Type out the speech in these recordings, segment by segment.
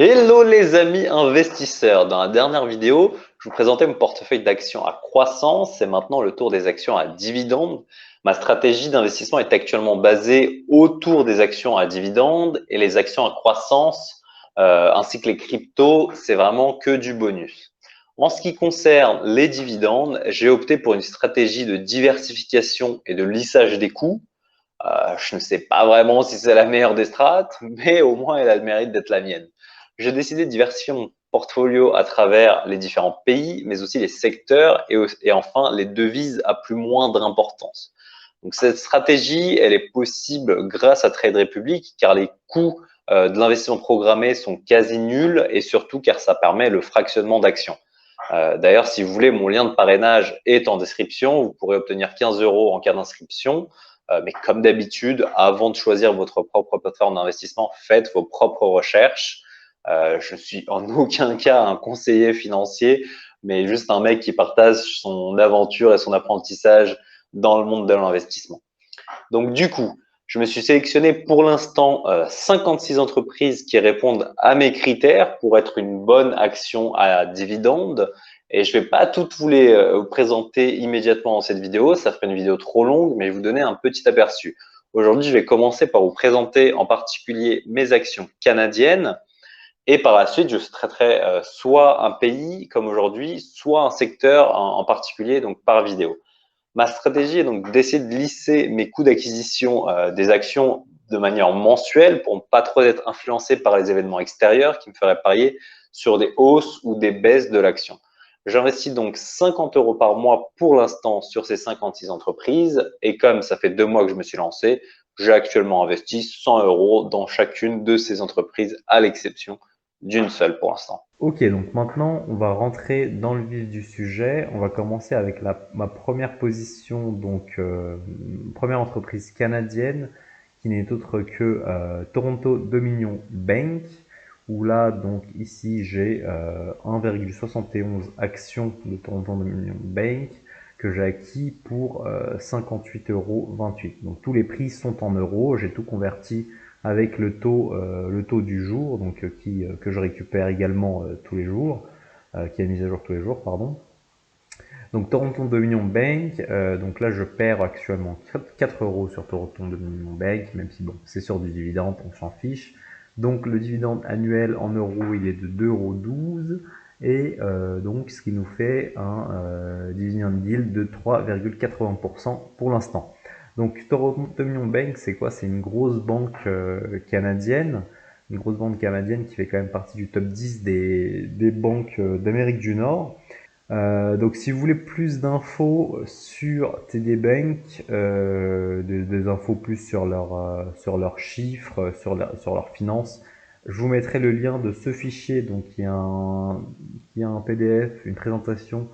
Hello les amis investisseurs. Dans la dernière vidéo, je vous présentais mon portefeuille d'actions à croissance. C'est maintenant le tour des actions à dividendes. Ma stratégie d'investissement est actuellement basée autour des actions à dividendes et les actions à croissance, ainsi que les cryptos, c'est vraiment que du bonus. En ce qui concerne les dividendes, j'ai opté pour une stratégie de diversification et de lissage des coûts. Je ne sais pas vraiment si c'est la meilleure des strates, mais au moins elle a le mérite d'être la mienne. J'ai décidé de diversifier mon portfolio à travers les différents pays, mais aussi les secteurs et enfin les devises à plus moindre importance. Donc cette stratégie, elle est possible grâce à Trade Republic, car les coûts de l'investissement programmé sont quasi nuls et surtout car ça permet le fractionnement d'actions. D'ailleurs, si vous voulez, mon lien de parrainage est en description. Vous pourrez obtenir 15 euros en cas d'inscription. Mais comme d'habitude, avant de choisir votre propre plateforme d'investissement, faites vos propres recherches. Je suis en aucun cas un conseiller financier, mais juste un mec qui partage son aventure et son apprentissage dans le monde de l'investissement. Donc du coup, je me suis sélectionné pour l'instant 56 entreprises qui répondent à mes critères pour être une bonne action à dividende. Et je ne vais pas toutes vous les présenter immédiatement dans cette vidéo, ça ferait une vidéo trop longue, mais je vais vous donner un petit aperçu. Aujourd'hui, je vais commencer par vous présenter en particulier mes actions canadiennes. Et par la suite, je traiterai soit un pays comme aujourd'hui, soit un secteur en particulier, donc par vidéo. Ma stratégie est donc d'essayer de lisser mes coûts d'acquisition des actions de manière mensuelle pour ne pas trop être influencé par les événements extérieurs qui me feraient parier sur des hausses ou des baisses de l'action. J'investis donc 50 euros par mois pour l'instant sur ces 56 entreprises et comme ça fait 2 mois que je me suis lancé, j'ai actuellement investi 100 euros dans chacune de ces entreprises à l'exception d'une seule pour l'instant. Ok, donc maintenant on va rentrer dans le vif du sujet. On va commencer avec ma première position, donc première entreprise canadienne qui n'est autre que Toronto Dominion Bank, où là donc ici j'ai 1,71 actions de Toronto Dominion Bank que j'ai acquis pour 58,28 €. Donc tous les prix sont en euros, j'ai tout converti avec le taux du jour, donc que je récupère également tous les jours, qui est mis à jour tous les jours, pardon. Donc Toronto Dominion Bank, donc là je perds actuellement 4 euros sur Toronto Dominion Bank, même si bon, c'est sur du dividende, on s'en fiche. Donc le dividende annuel en euros, il est de 2,12 € et donc ce qui nous fait un dividend yield de 3,80% pour l'instant. Donc Toronto Dominion Bank, c'est quoi? C'est une grosse banque canadienne, une grosse banque canadienne qui fait quand même partie du top 10 des banques d'Amérique du Nord. Donc si vous voulez plus d'infos sur TD Bank, des infos plus sur leurs chiffres, sur leurs finances, je vous mettrai le lien de ce fichier. Donc il y a un PDF, une présentation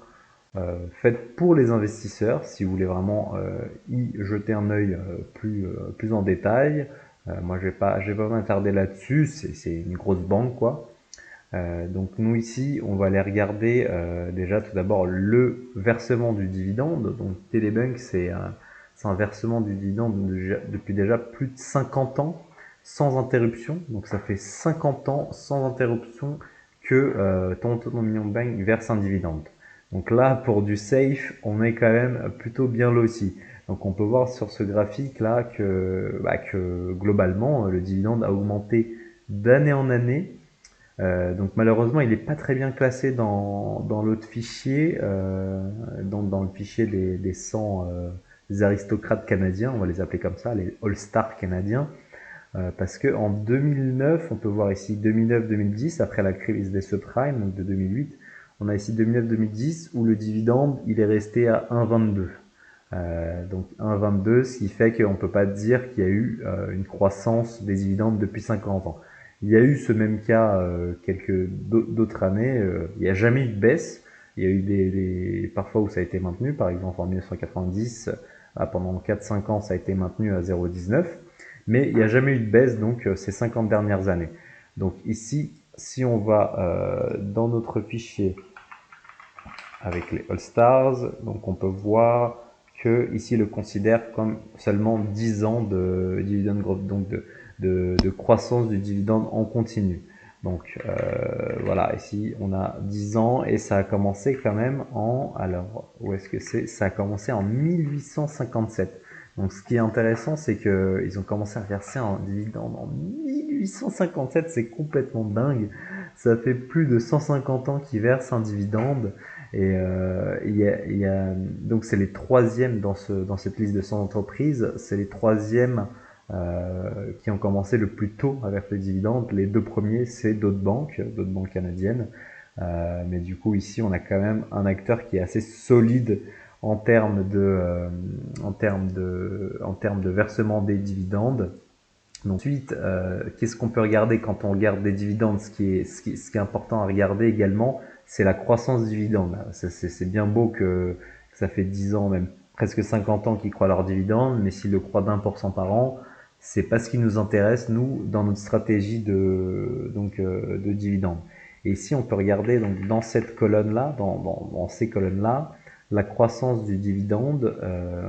faite pour les investisseurs, si vous voulez vraiment y jeter un œil plus en détail. Moi je vais pas m'attarder là-dessus, c'est une grosse banque quoi. Donc nous ici, on va aller regarder déjà tout d'abord le versement du dividende. Donc Telebank, c'est un versement du dividende depuis déjà plus de 50 ans sans interruption. Donc ça fait 50 ans sans interruption que Toronto Dominion Bank verse un dividende. Donc là, pour du safe, on est quand même plutôt bien loti. Donc on peut voir sur ce graphique là que globalement, le dividende a augmenté d'année en année. Donc malheureusement, il n'est pas très bien classé dans l'autre fichier, dans le fichier des 100 des aristocrates canadiens, on va les appeler comme ça, les All-Stars canadiens, parce que en 2009, on peut voir ici 2009-2010, après la crise des subprimes, donc de 2008, on a ici 2009-2010 où le dividende il est resté à 1,22. Donc 1,22, ce qui fait qu'on ne peut pas dire qu'il y a eu une croissance des dividendes depuis 50 ans. Il y a eu ce même cas quelques d'autres années. Il n'y a jamais eu de baisse. Il y a eu parfois où ça a été maintenu. Par exemple en 1990, pendant 4-5 ans, ça a été maintenu à 0,19. Mais il n'y a jamais eu de baisse donc ces 50 dernières années. Donc ici, si on va dans notre fichier avec les All-Stars, donc on peut voir que ici le considère comme seulement 10 ans de dividende growth, donc de croissance du dividende en continu. Donc voilà, ici on a 10 ans et ça a commencé quand même en, alors où est-ce que c'est? Ça a commencé en 1857. Donc ce qui est intéressant, c'est qu'ils ont commencé à verser un dividende en 1857, c'est complètement dingue. Ça fait plus de 150 ans qu'ils versent un dividende. Et donc c'est les troisièmes dans cette liste de 100 entreprises, c'est les troisièmes qui ont commencé le plus tôt avec les dividendes. Les deux premiers, c'est d'autres banques canadiennes. Mais du coup, ici, on a quand même un acteur qui est assez solide en termes de versement des dividendes. Donc, ensuite, qu'est-ce qu'on peut regarder quand on regarde des dividendes? Ce qui est important à regarder également, c'est la croissance des dividendes. C'est bien beau que ça fait 10 ans, même presque 50 ans qu'ils croient leurs dividendes, mais s'ils le croient d'1% par an, c'est pas ce qui nous intéresse, nous, dans notre stratégie de dividendes. Et ici, on peut regarder donc, dans cette colonne-là, dans ces colonnes-là, la croissance du dividende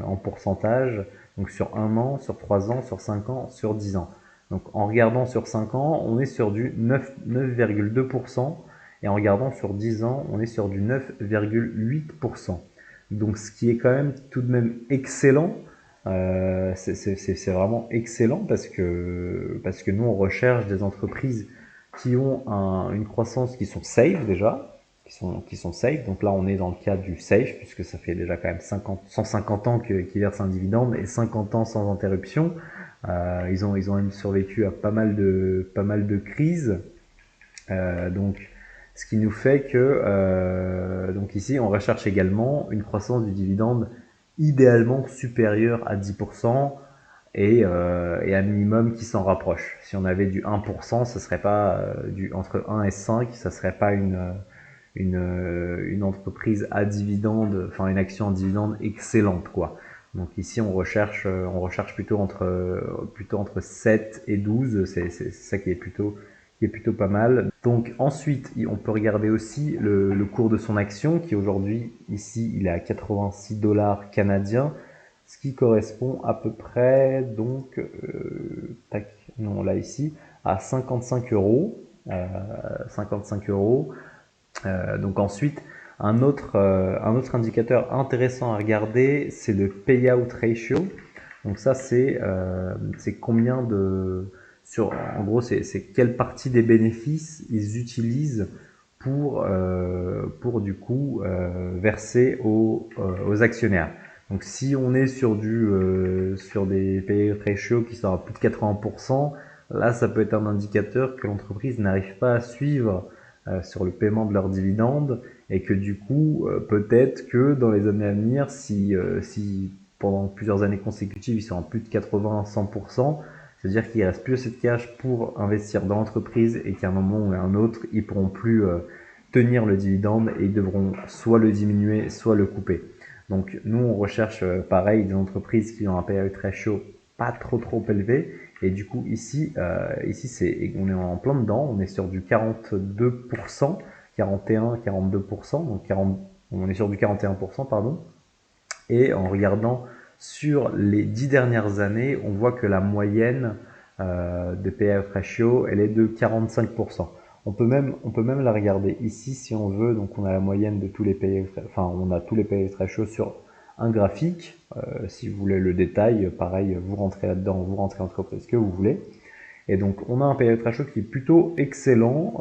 en pourcentage, donc sur 1 an, sur 3 ans, sur 5 ans, sur 10 ans. Donc en regardant sur 5 ans, on est sur du 9,2%, et en regardant sur 10 ans, on est sur du 9,8%. Donc ce qui est quand même tout de même excellent. C'est vraiment excellent parce que nous, on recherche des entreprises qui ont une croissance qui sont safe déjà, qui sont safe. Donc là, on est dans le cas du safe, puisque ça fait déjà quand même 150 ans qu'ils versent un dividende et 50 ans sans interruption. Ils ont même survécu à pas mal de crises. Donc, ce qui nous fait que, donc ici, on recherche également une croissance du dividende idéalement supérieure à 10%, et un minimum qui s'en rapproche. Si on avait du 1%, ce serait pas entre 1 et 5, ça serait pas une entreprise à dividende, enfin une action en dividende excellente, quoi. Donc ici on recherche plutôt entre 7 et 12, c'est ça qui est plutôt pas mal. Donc ensuite, on peut regarder aussi le cours de son action, qui aujourd'hui, ici, il est à 86 dollars canadiens, ce qui correspond à peu près, donc, non, là, ici, à 55 euros. 55 euros. Donc ensuite, un autre indicateur intéressant à regarder, c'est le payout ratio. Donc ça, c'est combien en gros, c'est quelle partie des bénéfices ils utilisent pour du coup verser aux actionnaires. Donc si on est sur des payout ratio qui sont à plus de 80%, là ça peut être un indicateur que l'entreprise n'arrive pas à suivre sur le paiement de leurs dividendes, et que du coup peut-être que dans les années à venir, si pendant plusieurs années consécutives ils sont à plus de 80-100%, c'est-à-dire qu'il reste plus assez de cash pour investir dans l'entreprise, et qu'à un moment ou à un autre, ils pourront plus tenir le dividende et ils devront soit le diminuer, soit le couper. Donc nous, on recherche pareil des entreprises qui ont un payout ratio pas trop élevé. Et du coup, ici on est en plein dedans, on est sur du 42%, 41, 42%, donc on est sur du 41%, pardon. Et en regardant sur les 10 dernières années, on voit que la moyenne de payout ratio, elle est de 45%. On peut même la regarder ici si on veut. Donc on a la moyenne de tous les payout, enfin on a tous les payout ratio sur un graphique. Si vous voulez le détail, pareil, vous rentrez là-dedans, vous rentrez l'entreprise que vous voulez. Et donc on a un payout ratio qui est plutôt excellent,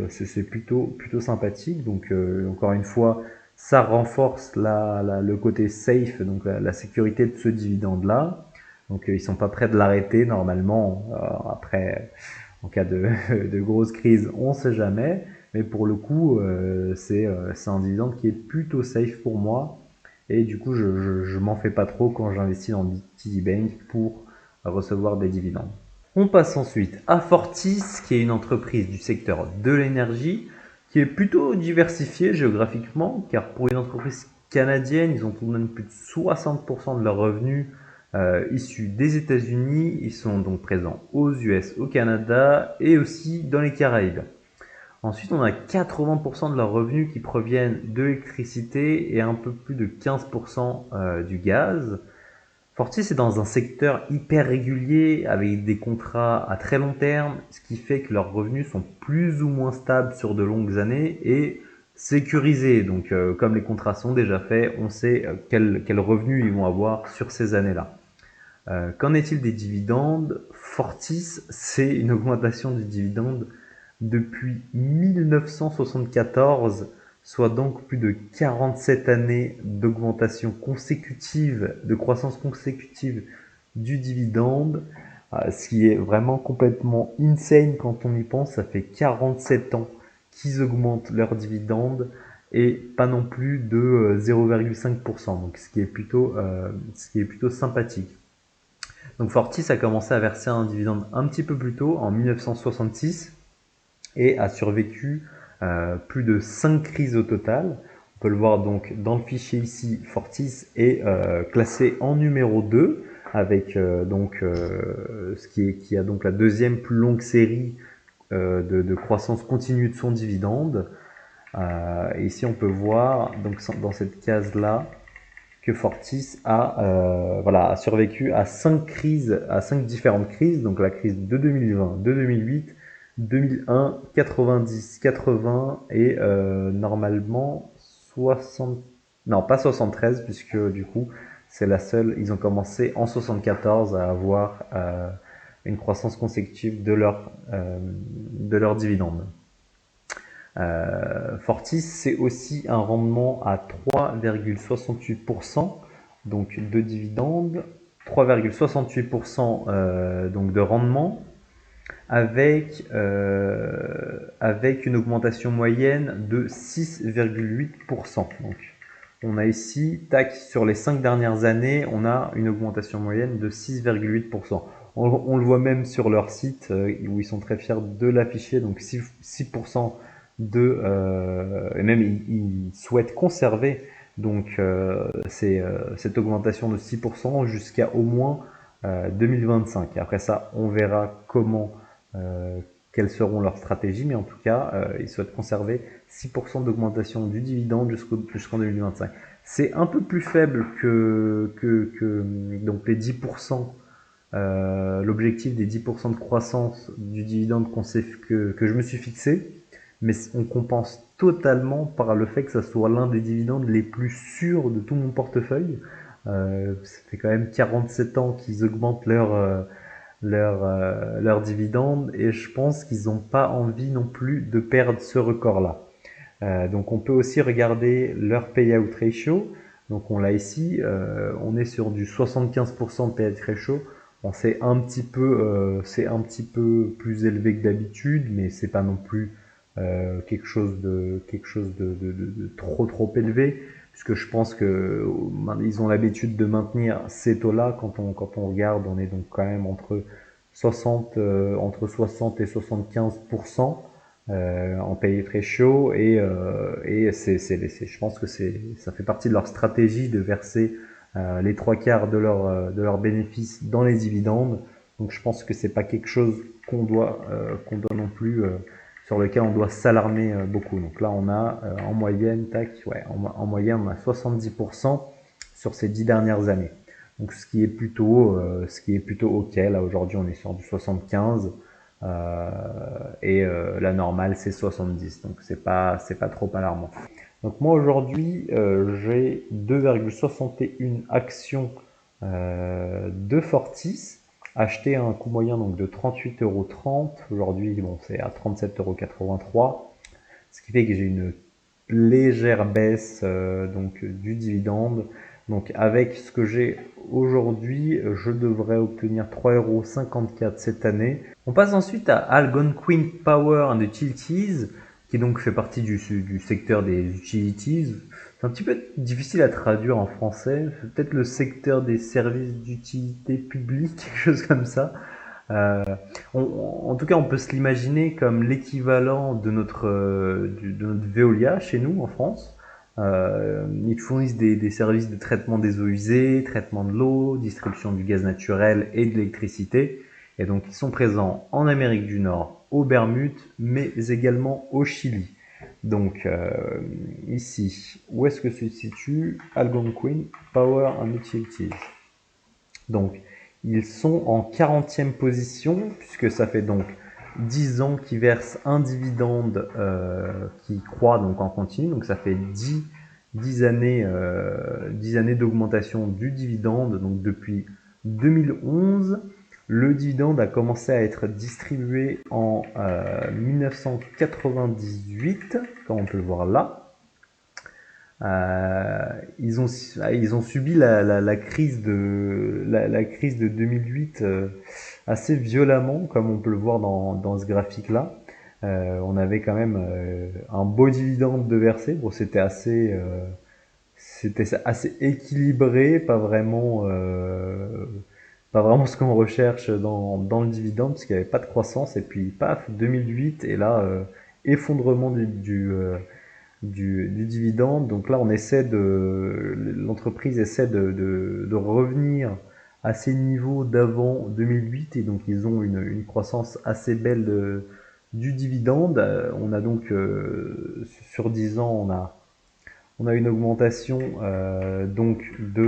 c'est plutôt sympathique. Donc encore une fois, ça renforce le côté safe, donc la sécurité de ce dividende-là. Donc ils sont pas prêts de l'arrêter normalement. Après, en cas de grosse crise, on ne sait jamais. Mais pour le coup, c'est un dividende qui est plutôt safe pour moi. Et du coup, je m'en fais pas trop quand j'investis dans TD Bank pour recevoir des dividendes. On passe ensuite à Fortis, qui est une entreprise du secteur de l'énergie, qui est plutôt diversifiée géographiquement, car pour une entreprise canadienne, ils ont tout de même plus de 60% de leurs revenus issus des États-Unis. Ils sont donc présents aux US, au Canada et aussi dans les Caraïbes. Ensuite, on a 80% de leurs revenus qui proviennent de l'électricité et un peu plus de 15% du gaz. Fortis est dans un secteur hyper régulier avec des contrats à très long terme, ce qui fait que leurs revenus sont plus ou moins stables sur de longues années et sécurisés. Donc, comme les contrats sont déjà faits, on sait quels revenus ils vont avoir sur ces années-là. Qu'en est-il des dividendes? Fortis, c'est une augmentation du dividende depuis 1974, soit donc plus de 47 années d'augmentation consécutive, de croissance consécutive du dividende, ce qui est vraiment complètement insane quand on y pense. Ça fait 47 ans qu'ils augmentent leurs dividendes et pas non plus de 0,5%, donc ce qui est plutôt sympathique. Donc Fortis a commencé à verser un dividende un petit peu plus tôt, en 1966, et a survécu plus de 5 crises au total. On peut le voir donc dans le fichier ici. Fortis est classé en numéro 2 avec ce qui a donc la deuxième plus longue série de croissance continue de son dividende. Ici on peut voir donc dans cette case là que Fortis a survécu à 5 crises, à 5 différentes crises, donc la crise de 2020, de 2008, 2001, 90, 80 et normalement 60, non pas 73 puisque du coup c'est la seule, ils ont commencé en 74 à avoir une croissance consécutive de leur dividende. Fortis, c'est aussi un rendement à 3,68%, donc de dividendes, 3,68% donc de rendement, avec une augmentation moyenne de 6,8%. Donc, on a ici, tac, sur les 5 dernières années, on a une augmentation moyenne de 6,8%. On le voit même sur leur site où ils sont très fiers de l'afficher, donc 6% et même ils souhaitent conserver donc cette augmentation de 6% jusqu'à au moins 2025. Après ça, on verra quelles seront leurs stratégies, mais en tout cas, ils souhaitent conserver 6% d'augmentation du dividende jusqu'en 2025. C'est un peu plus faible que donc les 10%, l'objectif des 10% de croissance du dividende que je me suis fixé, mais on compense totalement par le fait que ça soit l'un des dividendes les plus sûrs de tout mon portefeuille. Ça fait quand même 47 ans qu'ils augmentent leur dividende et je pense qu'ils n'ont pas envie non plus de perdre ce record-là. Donc on peut aussi regarder leur payout ratio. Donc on l'a ici, on est sur du 75% de payout ratio. Bon, c'est un petit peu plus élevé que d'habitude, mais c'est pas non plus quelque chose de trop élevé, puisque je pense que ils ont l'habitude de maintenir ces taux-là. Quand on regarde, on est donc quand même entre 60 et 75% en payout ratio et je pense que ça fait partie de leur stratégie de verser les 3/4 de leurs bénéfices dans les dividendes. Donc je pense que c'est pas quelque chose qu'on doit non plus sur lequel on doit s'alarmer beaucoup. Donc là on a en moyenne en moyenne on a 70% sur ces 10 dernières années. Donc ce qui est plutôt ok. Là aujourd'hui on est sur du 75 et la normale c'est 70. Donc c'est pas trop alarmant. Donc moi aujourd'hui j'ai 2,61 actions de Fortis acheté à un coût moyen donc de 38,30 €. Aujourd'hui bon, c'est à 37,83 €, ce qui fait que j'ai une légère baisse donc du dividende. Donc avec ce que j'ai aujourd'hui, je devrais obtenir 3,54 € cette année. On passe ensuite à Algonquin Power and Utilities, qui donc fait partie du secteur des utilities. C'est un petit peu difficile à traduire en français. C'est peut-être le secteur des services d'utilité publique, quelque chose comme ça. En tout cas, on peut se l'imaginer comme l'équivalent de notre Veolia chez nous en France. Ils fournissent des services de traitement des eaux usées, traitement de l'eau, distribution du gaz naturel et de l'électricité. Et donc, ils sont présents en Amérique du Nord, aux Bermudes, mais également au Chili. Donc, ici, où est-ce que se situe Algonquin Power and Utilities? Donc, ils sont en 40e position, puisque ça fait donc 10 ans qu'ils versent un dividende qui croît donc en continu. Donc, ça fait 10 années, 10 années d'augmentation du dividende. Donc, depuis 2011, le dividende a commencé à être distribué en 1998, comme on peut le voir là. Ils ont subi la crise de 2008 assez violemment, comme on peut le voir dans ce graphique-là. On avait quand même un beau dividende de verser. Bon, c'était assez équilibré, pas vraiment ce qu'on recherche dans le dividende, parce qu'il n'y avait pas de croissance. Et puis, paf, 2008, et là, effondrement du dividende. Donc là, l'entreprise essaie de revenir à ces niveaux d'avant 2008, et donc ils ont une croissance assez belle du dividende. On a donc sur 10 ans, on a une augmentation donc de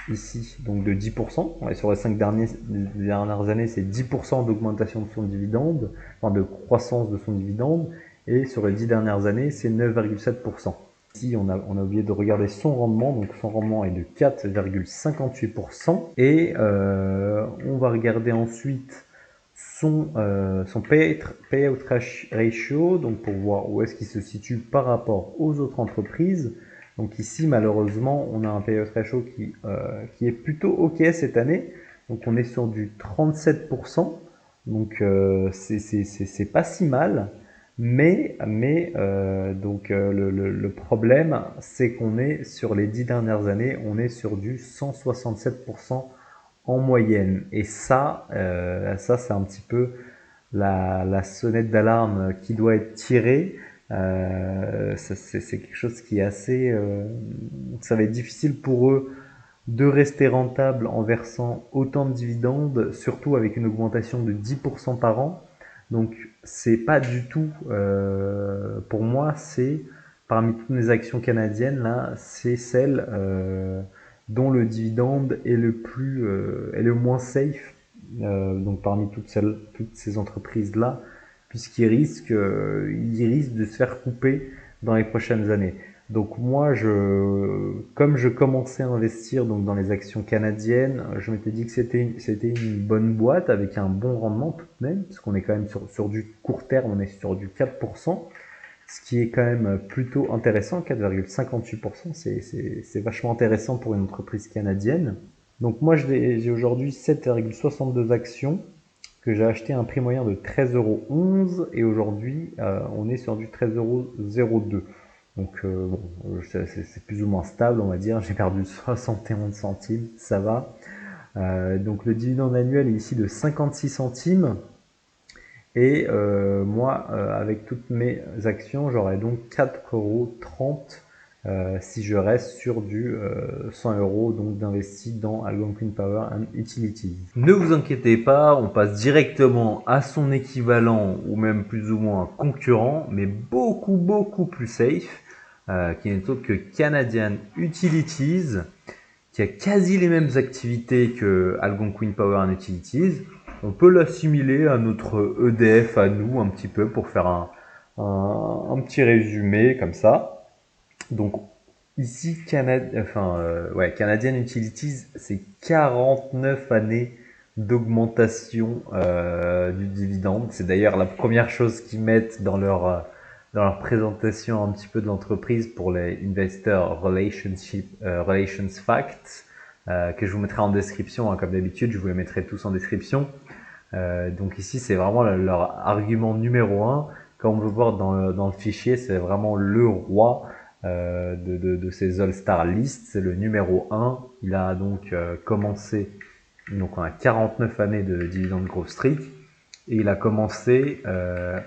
10%. Et sur les 5 dernières années, c'est 10% d'augmentation de son dividende, enfin de croissance de son dividende. Et sur les 10 dernières années, c'est 9,7%. Ici, on a oublié de regarder son rendement. Donc son rendement est de 4,58%. Et on va regarder ensuite son payout ratio, donc pour voir où est-ce qu'il se situe par rapport aux autres entreprises. Donc ici, malheureusement, on a un payout ratio qui est plutôt OK cette année. Donc on est sur du 37%. Donc c'est pas si mal. Mais le problème, c'est qu'on est sur les 10 dernières années, on est sur du 167% en moyenne. Et ça c'est un petit peu la sonnette d'alarme qui doit être tirée. C'est quelque chose qui est assez... ça va être difficile pour eux de rester rentable en versant autant de dividendes, surtout avec une augmentation de 10% par an. Donc c'est pas du tout, pour moi, c'est parmi toutes les actions canadiennes là, c'est celle dont le dividende est est le moins safe. Donc parmi toutes ces entreprises là, puisqu'ils risquent de se faire couper dans les prochaines années. Donc moi, comme je commençais à investir donc dans les actions canadiennes, je m'étais dit que c'était une bonne boîte avec un bon rendement tout de même, parce qu'on est quand même sur du court terme, on est sur du 4%, ce qui est quand même plutôt intéressant. 4,58%, c'est vachement intéressant pour une entreprise canadienne. Donc moi, j'ai aujourd'hui 7,62 actions que j'ai acheté à un prix moyen de 13,11 € et aujourd'hui on est sur du 13,02 €. Donc bon, c'est plus ou moins stable, on va dire. J'ai perdu 71 centimes, ça va. Donc le dividende annuel est ici de 56 centimes. Et moi, avec toutes mes actions, j'aurai donc 4,30 € si je reste sur du 100 € donc d'investi dans Algonquin Power and Utilities. Ne vous inquiétez pas, on passe directement à son équivalent ou même plus ou moins concurrent, mais beaucoup plus safe, qui n'est autre que Canadian Utilities, qui a quasi les mêmes activités que Algonquin Power and Utilities. On peut l'assimiler à notre EDF à nous un petit peu pour faire un petit résumé comme ça. Donc ici, Canadian Utilities, c'est 49 années d'augmentation du dividende. C'est d'ailleurs la première chose qu'ils mettent dans leur présentation un petit peu de l'entreprise pour les Investor Relations Facts, que je vous mettrai en description, hein, comme d'habitude, je vous les mettrai tous en description. Donc ici, c'est vraiment leur argument numéro 1. Comme on peut voir dans le fichier, c'est vraiment le roi de ces All-Star List. C'est le numéro 1. Il a donc commencé, donc on a 49 années de dividende growth streak, et il a commencé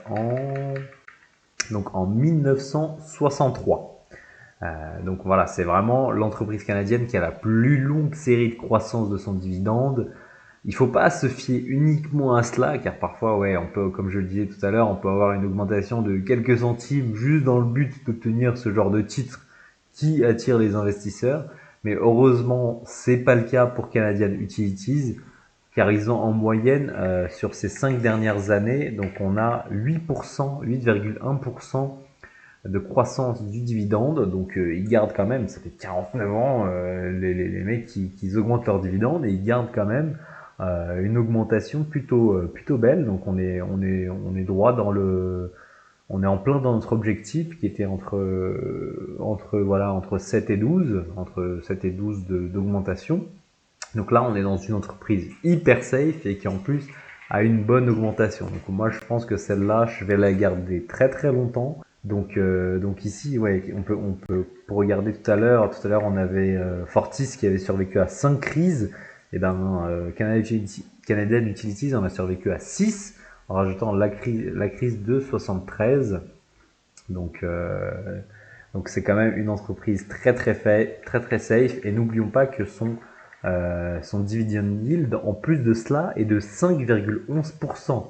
en 1963. Donc voilà, c'est vraiment l'entreprise canadienne qui a la plus longue série de croissance de son dividende. Il ne faut pas se fier uniquement à cela, car parfois, ouais, on peut, comme je le disais tout à l'heure, on peut avoir une augmentation de quelques centimes juste dans le but d'obtenir ce genre de titre qui attire les investisseurs. Mais heureusement, c'est pas le cas pour Canadian Utilities, car ils ont en moyenne, sur ces 5 dernières années, donc on a 8%, 8,1% de croissance du dividende. Donc ils gardent quand même, ça fait 49 ans, les mecs qui augmentent leur dividende, et ils gardent quand même une augmentation plutôt belle. Donc on est droit dans le, on est en plein dans notre objectif qui était entre 7 et 12, entre 7 et 12 d'augmentation. Donc là, on est dans une entreprise hyper safe et qui en plus a une bonne augmentation. Donc moi, je pense que celle-là, je vais la garder très très longtemps. Donc ici, ouais, on peut, pour regarder tout à l'heure, on avait Fortis qui avait survécu à 5 crises. Et ben, Canadian Utilities en a survécu à 6, en rajoutant la crise de 73. Donc, donc c'est quand même une entreprise très très très très safe. Et n'oublions pas que son dividend yield, en plus de cela, est de 5,11%.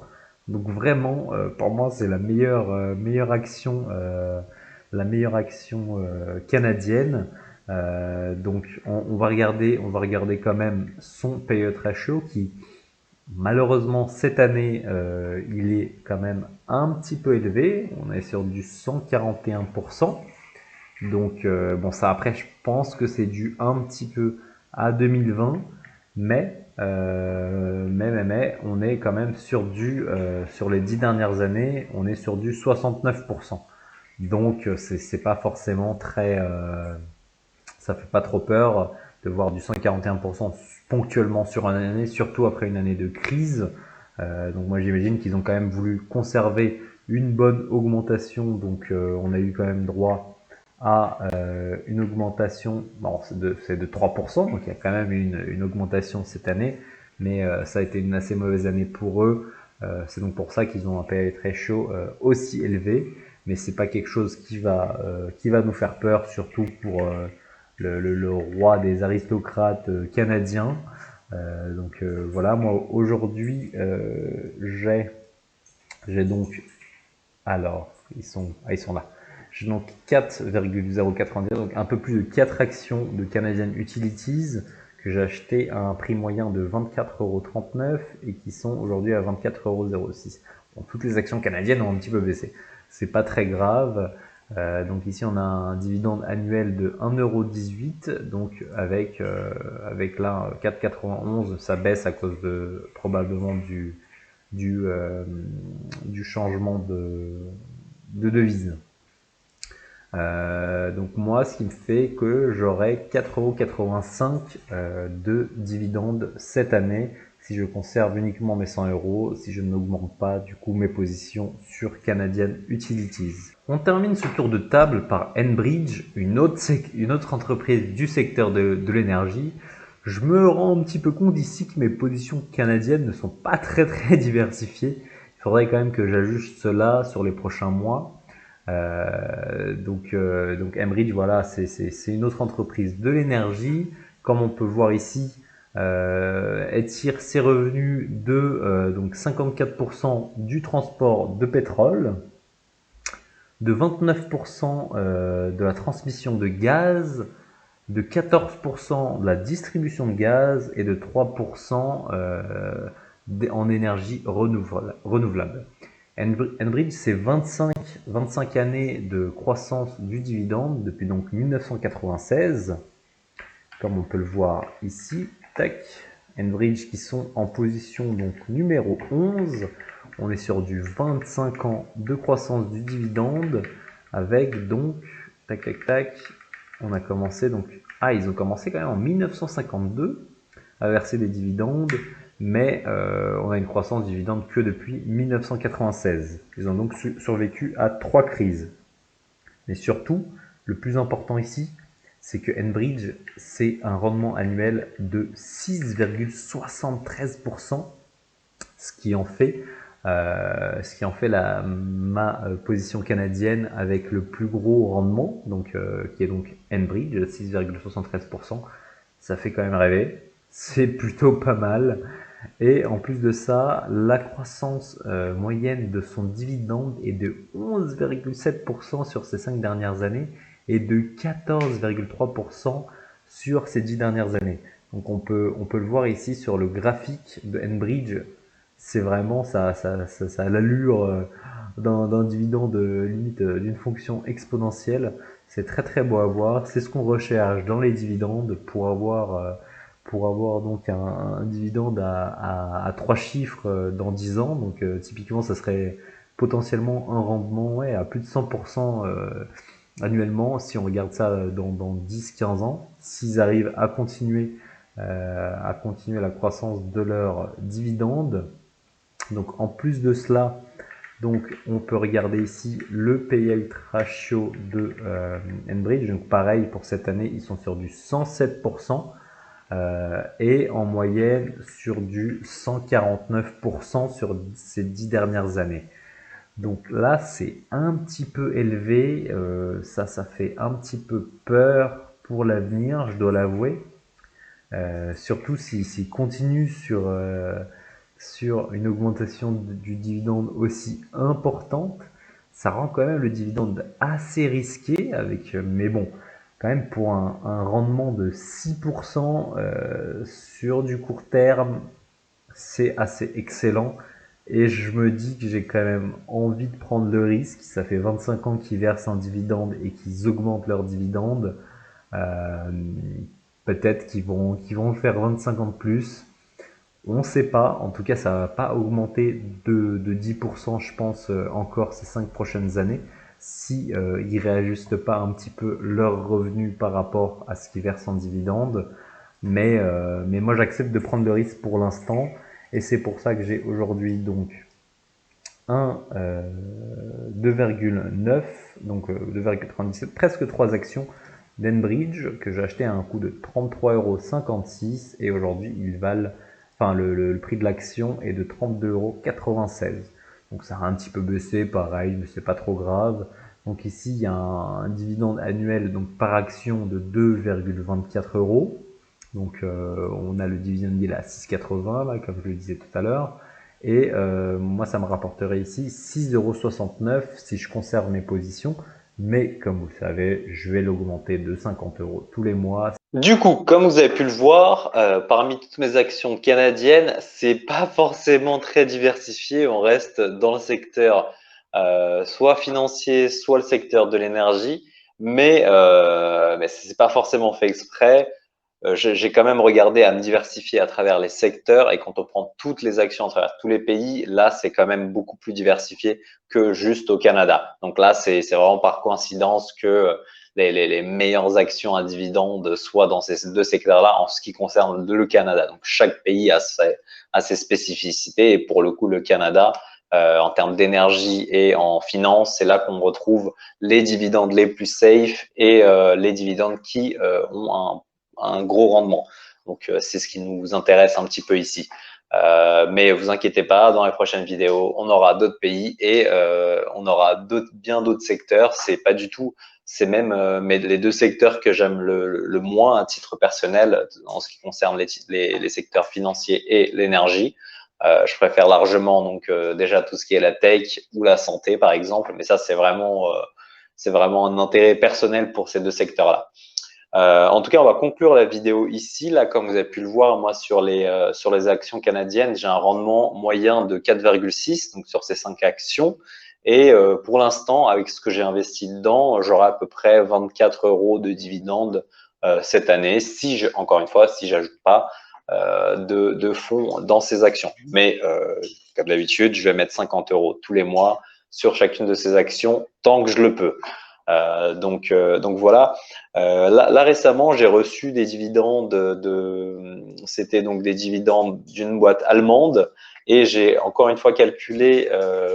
Donc vraiment, pour moi, c'est la meilleure action canadienne. Donc on va regarder quand même son payout ratio qui, malheureusement, cette année, il est quand même un petit peu élevé. On est sur du 141%. Donc, bon, ça après, je pense que c'est dû un petit peu à 2020, mais on est quand même sur les 10 dernières années, on est sur du 69%. Donc, c'est pas forcément ça fait pas trop peur de voir du 141% ponctuellement sur une année, surtout après une année de crise. Donc moi j'imagine qu'ils ont quand même voulu conserver une bonne augmentation, donc on a eu quand même droit à une augmentation, bon, c'est de 3%, donc il y a quand même une augmentation cette année, mais ça a été une assez mauvaise année pour eux. C'est donc pour ça qu'ils ont un PE très chaud aussi élevé, mais c'est pas quelque chose qui va nous faire peur, surtout pour le roi des aristocrates canadiens. Donc voilà, moi aujourd'hui j'ai donc, alors ils sont là. J'ai donc 4,090, donc un peu plus de 4 actions de Canadian Utilities que j'ai acheté à un prix moyen de 24,39 € et qui sont aujourd'hui à 24,06 €. Bon, toutes les actions canadiennes ont un petit peu baissé. C'est pas très grave. Donc ici on a un dividende annuel de 1,18 €, donc avec là 4,91, ça baisse à cause de probablement du changement de devise. Donc moi, ce qui me fait que j'aurai 4,85 € de dividendes cette année si je conserve uniquement mes 100 €, si je n'augmente pas du coup mes positions sur Canadian Utilities. On termine ce tour de table par Enbridge, une autre entreprise du secteur de l'énergie. Je me rends un petit peu compte ici que mes positions canadiennes ne sont pas très très diversifiées. Il faudrait quand même que j'ajuste cela sur les prochains mois. Donc Enbridge, voilà, c'est une autre entreprise de l'énergie. Comme on peut voir ici, elle tire ses revenus de donc 54% du transport de pétrole, de 29% de la transmission de gaz, de 14% de la distribution de gaz et de 3% en énergie renouvelable. Enbridge, c'est 25 années de croissance du dividende depuis donc 1996, comme on peut le voir ici. Tac. Enbridge qui sont en position donc numéro 11. On est sur du 25 ans de croissance du dividende avec donc, tac tac tac, on a commencé donc, ils ont commencé quand même en 1952 à verser des dividendes, mais on a une croissance du dividende que depuis 1996. Ils ont donc survécu à 3 crises. Mais surtout, le plus important ici, c'est que Enbridge, c'est un rendement annuel de 6,73%, ce qui en fait ma position canadienne avec le plus gros rendement, donc, qui est donc Enbridge, 6,73%. Ça fait quand même rêver. C'est plutôt pas mal. Et en plus de ça, la croissance moyenne de son dividende est de 11,7% sur ces 5 dernières années et de 14,3% sur ces 10 dernières années. Donc on peut le voir ici sur le graphique de Enbridge. C'est vraiment ça a l'allure d'un dividende limite d'une fonction exponentielle. C'est très très beau à voir. C'est ce qu'on recherche dans les dividendes pour avoir donc un dividende à 3 chiffres dans 10 ans. Donc typiquement, ça serait potentiellement un rendement ouais, à plus de 100% annuellement si on regarde ça dans 10-15 ans. S'ils arrivent à continuer la croissance de leurs dividendes. Donc en plus de cela, donc on peut regarder ici le payout ratio de Enbridge. Donc pareil pour cette année, ils sont sur du 107%. Et en moyenne sur du 149% sur ces 10 dernières années. Donc là, c'est un petit peu élevé, ça fait un petit peu peur pour l'avenir, je dois l'avouer. Surtout s'il continue sur une augmentation du dividende aussi importante, ça rend quand même le dividende assez risqué, mais bon, quand même pour un rendement de 6% sur du court terme, c'est assez excellent. Et je me dis que j'ai quand même envie de prendre le risque. Ça fait 25 ans qu'ils versent un dividende et qu'ils augmentent leur dividende. Euh, Peut-être qu'ils vont le faire 25 ans de plus. On ne sait pas. En tout cas, ça va pas augmenter de 10%, je pense, encore ces 5 prochaines années. Si ils réajustent pas un petit peu leurs revenus par rapport à ce qu'ils versent en dividende. Mais moi, j'accepte de prendre le risque pour l'instant. Et c'est pour ça que j'ai aujourd'hui donc un 2,9, donc 2,97, presque 3 actions d'Enbridge que j'ai acheté à un coût de 33,56 € et aujourd'hui ils valent, enfin le prix de l'action est de 32,96 €. Donc ça a un petit peu baissé, pareil, mais c'est pas trop grave. Donc ici il y a un dividende annuel donc par action de 2,24 €. Donc on a le dividende yield à 6,80 là, comme je le disais tout à l'heure. Et moi, ça me rapporterait ici 6,69 € si je conserve mes positions. Mais comme vous le savez, je vais l'augmenter de 50 € tous les mois. Du coup, comme vous avez pu le voir, parmi toutes mes actions canadiennes, c'est pas forcément très diversifié. On reste dans le secteur soit financier, soit le secteur de l'énergie, mais c'est pas forcément fait exprès. J'ai quand même regardé à me diversifier à travers les secteurs et quand on prend toutes les actions à travers tous les pays, là, c'est quand même beaucoup plus diversifié que juste au Canada. Donc là, c'est vraiment par coïncidence que les meilleures actions à dividendes soient dans ces deux secteurs-là en ce qui concerne le Canada. Donc chaque pays a ses spécificités et pour le coup, le Canada, en termes d'énergie et en finance, c'est là qu'on retrouve les dividendes les plus safe et les dividendes qui ont un gros rendement. Donc, c'est ce qui nous intéresse un petit peu ici. Mais vous inquiétez pas, dans les prochaines vidéos, on aura d'autres pays et on aura bien d'autres secteurs. C'est pas du tout, c'est même mais les deux secteurs que j'aime le moins à titre personnel en ce qui concerne les secteurs financiers et l'énergie. Je préfère largement donc déjà tout ce qui est la tech ou la santé par exemple, mais ça c'est vraiment un intérêt personnel pour ces deux secteurs-là. En tout cas, on va conclure la vidéo ici. Là, comme vous avez pu le voir, moi, sur les actions canadiennes, j'ai un rendement moyen de 4,6, donc sur ces 5 actions. Et pour l'instant, avec ce que j'ai investi dedans, j'aurai à peu près 24 € de dividendes cette année, encore une fois, si j'ajoute pas de fonds dans ces actions. Mais comme d'habitude, je vais mettre 50 € tous les mois sur chacune de ces actions tant que je le peux. Donc voilà. Là récemment, j'ai reçu des dividendes c'était donc des dividendes d'une boîte allemande et j'ai encore une fois calculé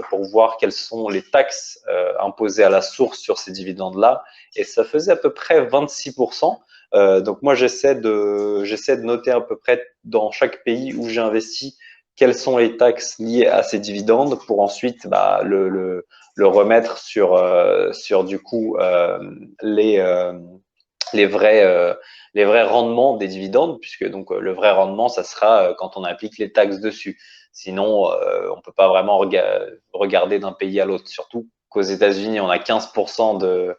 pour voir quelles sont les taxes imposées à la source sur ces dividendes-là et ça faisait à peu près 26%. Donc moi, j'essaie de noter à peu près dans chaque pays où j'ai investi quelles sont les taxes liées à ces dividendes pour ensuite le remettre sur du coup les, euh, les vrais, euh, les vrais rendements des dividendes, puisque donc le vrai rendement, ça sera quand on applique les taxes dessus. Sinon, on peut pas vraiment regarder d'un pays à l'autre, surtout qu'aux États-Unis, on a 15%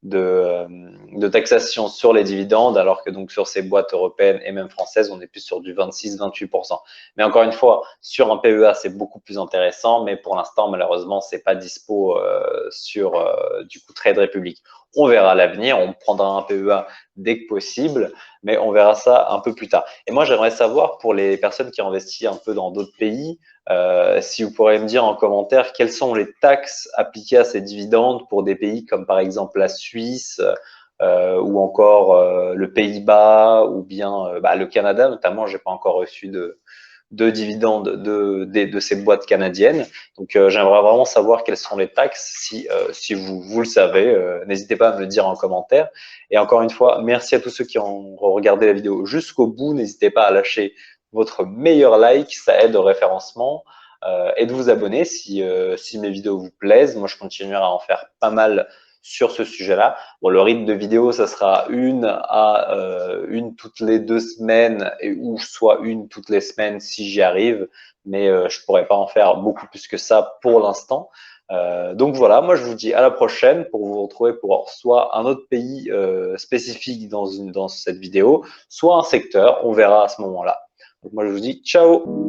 de taxation sur les dividendes, alors que donc sur ces boîtes européennes et même françaises, on est plus sur du 26-28%. Mais encore une fois, sur un PEA, c'est beaucoup plus intéressant, mais pour l'instant, malheureusement, c'est pas dispo sur du coup Trade Republic. On verra à l'avenir, on prendra un PEA dès que possible, mais on verra ça un peu plus tard. Et moi, j'aimerais savoir pour les personnes qui investissent un peu dans d'autres pays, si vous pourrez me dire en commentaire quelles sont les taxes appliquées à ces dividendes pour des pays comme par exemple la Suisse ou encore le Pays-Bas ou bien le Canada notamment. J'ai pas encore reçu de dividendes de ces boîtes canadiennes. Donc, j'aimerais vraiment savoir quelles sont les taxes. Si vous le savez, n'hésitez pas à me le dire en commentaire. Et encore une fois, merci à tous ceux qui ont regardé la vidéo jusqu'au bout. N'hésitez pas à lâcher votre meilleur like, ça aide au référencement. Et de vous abonner si mes vidéos vous plaisent. Moi, je continuerai à en faire pas mal sur ce sujet-là. Bon, le rythme de vidéo, ça sera une toutes les 2 semaines ou soit une toutes les semaines si j'y arrive, mais je pourrais pas en faire beaucoup plus que ça pour l'instant. Donc voilà, moi je vous dis à la prochaine pour vous retrouver pour soit un autre pays spécifique dans cette vidéo, soit un secteur, on verra à ce moment-là. Donc moi je vous dis ciao.